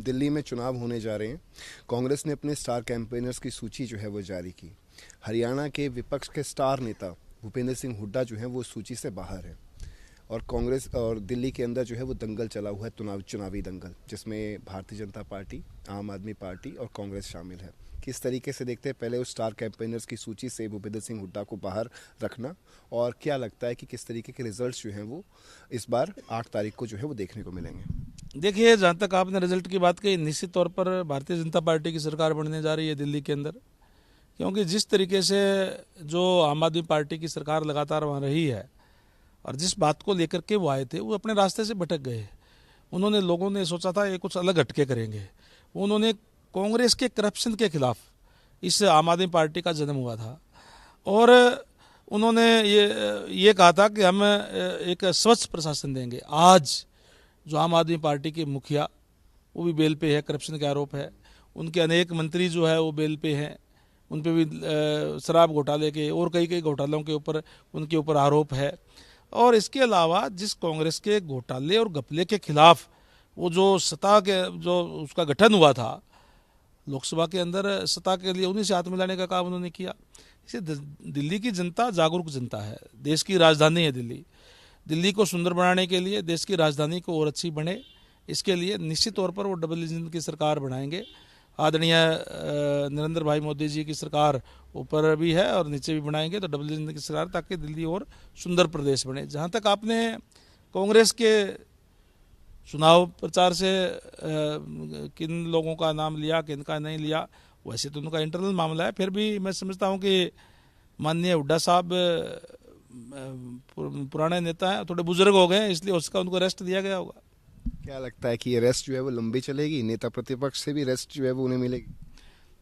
दिल्ली में चुनाव होने जा रहे हैं। कांग्रेस ने अपने स्टार कैंपेनर्स की सूची जो है वो जारी की। हरियाणा के विपक्ष के स्टार नेता भूपेंद्र सिंह हुड्डा जो हैं वो सूची से बाहर है और कांग्रेस और दिल्ली के अंदर जो है वो दंगल चला हुआ है, चुनावी दंगल, जिसमें भारतीय जनता पार्टी, आम आदमी पार्टी और कांग्रेस शामिल है। किस तरीके से देखते हैं पहले उस स्टार कैंपेनर्स की सूची से भूपेंद्र सिंह हुड्डा को बाहर रखना, और क्या लगता है कि किस तरीके के रिजल्ट्स जो हैं वो इस बार 8 तारीख को जो है वो देखने को मिलेंगे? देखिए, जहाँ तक आपने रिजल्ट की बात कही, निश्चित तौर पर भारतीय जनता पार्टी की सरकार बनने जा रही है दिल्ली के अंदर, क्योंकि जिस तरीके से जो आम आदमी पार्टी की सरकार लगातार वहाँ रही है और जिस बात को लेकर के वो आए थे वो अपने रास्ते से भटक गए। उन्होंने, लोगों ने सोचा था ये कुछ अलग हटके करेंगे। उन्होंने कांग्रेस के करप्शन के खिलाफ इस आम आदमी पार्टी का जन्म हुआ था और उन्होंने ये कहा था कि हम एक स्वच्छ प्रशासन देंगे। आज जो आम आदमी पार्टी के मुखिया, वो भी बेल पे है, करप्शन के आरोप है। उनके अनेक मंत्री जो है वो बेल पे हैं, उन पे भी शराब घोटाले के और कई घोटालों के ऊपर उनके ऊपर आरोप है। और इसके अलावा जिस कांग्रेस के घोटाले और घपले के खिलाफ वो जो सत्ता के जो उसका गठन हुआ था लोकसभा के अंदर, सत्ता के लिए उन्हीं से हाथ मिलाने का काम उन्होंने किया। इसे दिल्ली की जनता जागरूक जनता है, देश की राजधानी है दिल्ली। दिल्ली को सुंदर बनाने के लिए, देश की राजधानी को और अच्छी बने, इसके लिए निश्चित तौर पर वो डबल इंजन की सरकार बनाएंगे। आदरणीय नरेंद्र भाई मोदी जी की सरकार ऊपर भी है और नीचे भी बनाएंगे, तो डबल इंजन की सरकार, ताकि दिल्ली और सुंदर प्रदेश बने। जहाँ तक आपने कांग्रेस के चुनाव प्रचार से किन लोगों का नाम लिया, किन का नहीं लिया, वैसे तो उनका इंटरनल मामला है। फिर भी मैं समझता हूँ कि माननीय हुड्डा साहब पुराने नेता हैं, थोड़े बुजुर्ग हो गए हैं, इसलिए उसका उनको रेस्ट दिया गया होगा। क्या लगता है कि ये रेस्ट जो है वो लंबी चलेगी? नेता प्रतिपक्ष से भी रेस्ट जो है वो उन्हें मिलेगी?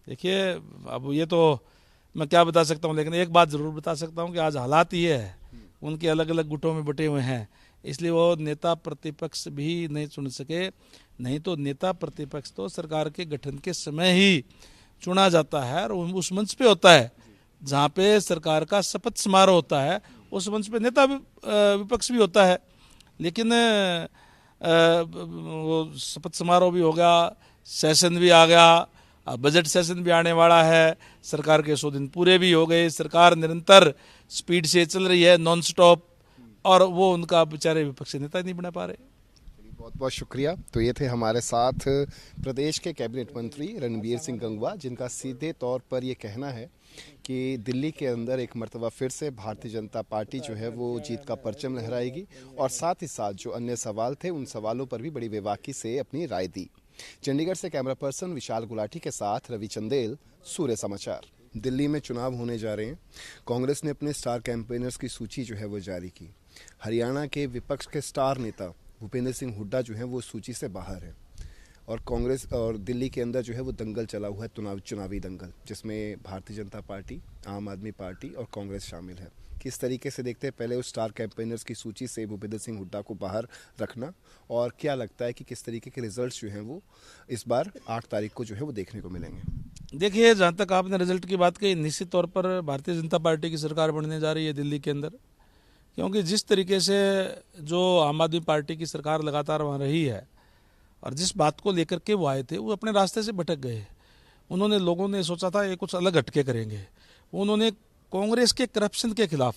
देखिए, अब ये तो मैं क्या बता सकता हूँ, लेकिन एक बात ज़रूर बता सकता हूँ कि आज हालात ये है, उनके अलग अलग गुटों में बटे हुए हैं, इसलिए वो नेता प्रतिपक्ष भी नहीं चुन सके। नहीं तो नेता प्रतिपक्ष तो सरकार के गठन के समय ही चुना जाता है और उस मंच पे होता है जहाँ पे सरकार का शपथ समारोह होता है, उस मंच पे नेता विपक्ष भी होता है। लेकिन वो शपथ समारोह भी हो गया, सेशन भी आ गया, अब बजट सेशन भी आने वाला है, सरकार के 100 दिन पूरे भी हो गए, सरकार निरंतर स्पीड से चल रही है, नॉन स्टॉप, और वो उनका बेचारे विपक्षी नेता नहीं बना पा रहे। बहुत बहुत शुक्रिया। तो ये थे हमारे साथ प्रदेश के कैबिनेट मंत्री रणबीर सिंह गंगवा, जिनका सीधे तौर पर ये कहना है कि दिल्ली के अंदर एक मर्तबा फिर से भारतीय जनता पार्टी जो है वो जीत का परचम लहराएगी, और साथ ही साथ जो अन्य सवाल थे उन सवालों पर भी बड़ी बेबाकी से अपनी राय दी। चंडीगढ़ से कैमरा पर्सन विशाल गुलाटी के साथ रवि चंदेल, सूर्य समाचार। दिल्ली में चुनाव होने जा रहे हैं। कांग्रेस ने अपने स्टार कैंपेनर्स की सूची जो है वो जारी की। हरियाणा के विपक्ष के स्टार नेता भूपेंद्र सिंह हुड्डा जो हैं वो सूची से बाहर है और कांग्रेस और दिल्ली के अंदर जो है वो दंगल चला हुआ है, चुनावी दंगल, जिसमें भारतीय जनता पार्टी, आम आदमी पार्टी और कांग्रेस शामिल है। किस तरीके से देखते हैं पहले उस स्टार कैंपेनर्स की सूची से भूपेंद्र सिंह हुड्डा को बाहर रखना, और क्या लगता है कि किस तरीके के रिजल्ट्स जो हैं वो इस बार 8 तारीख को जो है वो देखने को मिलेंगे? देखिए, जहाँ तक आपने रिजल्ट की बात कही, निश्चित तौर पर भारतीय जनता पार्टी की सरकार बनने जा रही है दिल्ली के अंदर, क्योंकि जिस तरीके से जो आम आदमी पार्टी की सरकार लगातार वहाँ रही है और जिस बात को लेकर के वो आए थे वो अपने रास्ते से भटक गए। उन्होंने, लोगों ने सोचा था ये कुछ अलग हटके करेंगे। उन्होंने कांग्रेस के करप्शन के खिलाफ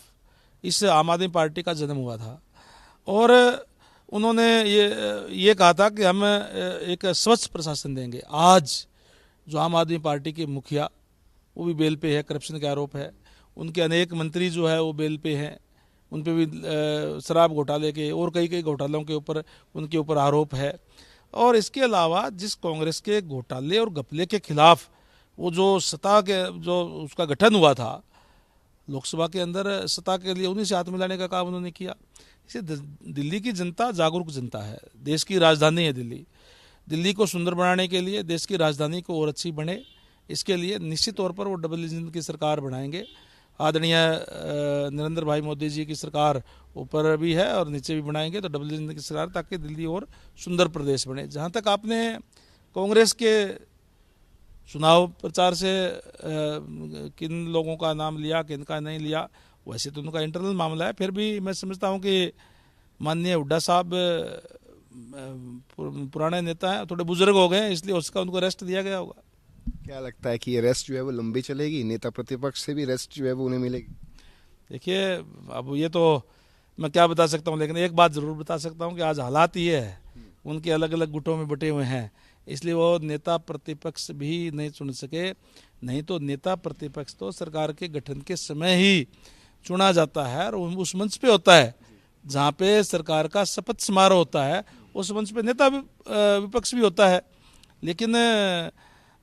इस आम आदमी पार्टी का जन्म हुआ था और उन्होंने ये कहा था कि हम एक स्वच्छ प्रशासन देंगे। आज जो आम आदमी पार्टी के मुखिया, वो भी बेल पे है, करप्शन के आरोप है। उनके अनेक मंत्री जो है वो बेल पे हैं, उन पे भी शराब घोटाले के और कई घोटालों के ऊपर उनके ऊपर आरोप है। और इसके अलावा जिस कांग्रेस के घोटाले और घपले के खिलाफ वो जो सत्ता के जो उसका गठन हुआ था लोकसभा के अंदर, सत्ता के लिए उन्हीं से हाथ मिलाने का काम उन्होंने किया। इसे दिल्ली की जनता जागरूक जनता है, देश की राजधानी है दिल्ली। दिल्ली को सुंदर बनाने के लिए, देश की राजधानी को और अच्छी बने, इसके लिए निश्चित तौर पर वो डबल इंजन की सरकार बनाएंगे। आदरणीय नरेंद्र भाई मोदी जी की सरकार ऊपर भी है और नीचे भी बनाएंगे, तो डबल इंजन की सरकार, ताकि दिल्ली और सुंदर प्रदेश बने। जहाँ तक आपने कांग्रेस के चुनाव प्रचार से किन लोगों का नाम लिया, किन का नहीं लिया, वैसे तो उनका इंटरनल मामला है। फिर भी मैं समझता हूँ कि माननीय हुड्डा साहब पुराने नेता हैं, थोड़े बुजुर्ग हो गए हैं, इसलिए उसका उनको रेस्ट दिया गया होगा। क्या लगता है कि ये रेस्ट जो है वो लंबी चलेगी, नेता प्रतिपक्ष से भी रेस्ट जो है वो उन्हें मिलेगी? देखिए, अब ये तो मैं क्या बता सकता हूँ, लेकिन एक बात ज़रूर बता सकता हूँ कि आज हालात ये है, उनके अलग अलग गुटों में बटे हुए हैं, इसलिए वो नेता प्रतिपक्ष भी नहीं चुन सके। नहीं तो नेता प्रतिपक्ष तो सरकार के गठन के समय ही चुना जाता है और उस मंच पे होता है जहाँ पे सरकार का शपथ समारोह होता है, उस मंच पे नेता विपक्ष भी होता है। लेकिन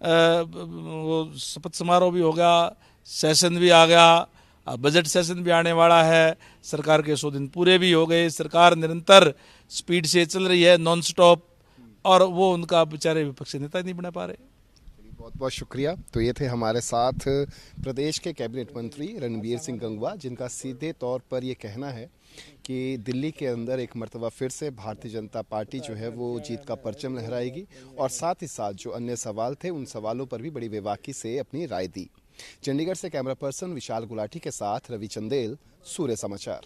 वो शपथ समारोह भी हो गया, सेशन भी आ गया, अब बजट सेशन भी आने वाला है, सरकार के 100 दिन पूरे भी हो गए, सरकार निरंतर स्पीड से चल रही है, नॉन स्टॉप, और वो उनका बेचारे विपक्षी नेता ही नहीं बना पा रहे। बहुत बहुत शुक्रिया। तो ये थे हमारे साथ प्रदेश के कैबिनेट मंत्री रणबीर सिंह गंगवा, जिनका सीधे तौर पर ये कहना है कि दिल्ली के अंदर एक मर्तबा फिर से भारतीय जनता पार्टी जो है वो जीत का परचम लहराएगी, और साथ ही साथ जो अन्य सवाल थे उन सवालों पर भी बड़ी बेबाकी से अपनी राय दी। चंडीगढ़ से कैमरा पर्सन विशाल गुलाटी के साथ रवि चंदेल, सूर्य समाचार।